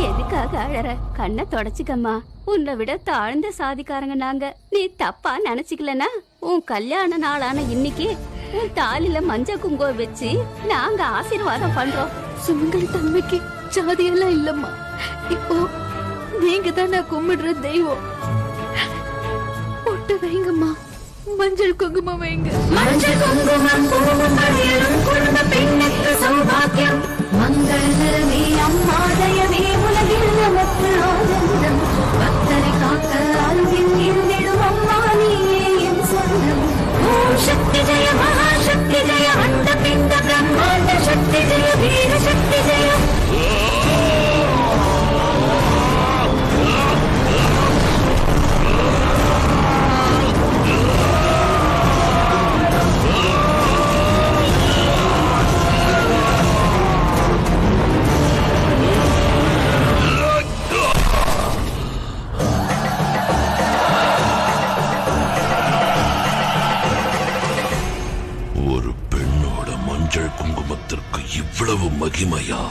எதுக்காக அழற? கண்ணை தொடச்சுக்கம்மா. உன்னை விட தாழ்ந்த சாதிக்காரங்க நாங்க. நீ தப்பா நினைச்சுக்கலனா உன் கல்யாண நாளான இன்னைக்கு உன் தாலில மஞ்சள் குங்குமம் வச்சு நாங்க ஆசீர்வாதம் பண்றோம். சுமங்கலி தன்மைக்கு ஜாதியெல்லாம் இல்லம்மா. இப்போ நீங்க தான் நான் கும்பிடுற தெய்வம். பொட்டு வைங்கம்மா, மஞ்சள் குங்குமம் வைங்க. மஞ்சள் குங்குமம் குடும்ப பெண்ணுக்கு சௌபாக்கியம். மங்களமே அம்மா தயவே உலகில் நமக்கு ஆனந்தம். பக்தரை காக்க அருகில் இருந்திடும் அம்மா நீயே என் சொந்தம். ஓம் சக்தி ஜெய மகாசக்தி ஜெய அண்ட பிண்ட பிரம்மாண்ட சக்தி ஜெய வீர சக்தி ஜெய. ஒரு பெண்ணோட மஞ்சள் குங்குமத்திற்கு இவ்வளவு மகிமையா?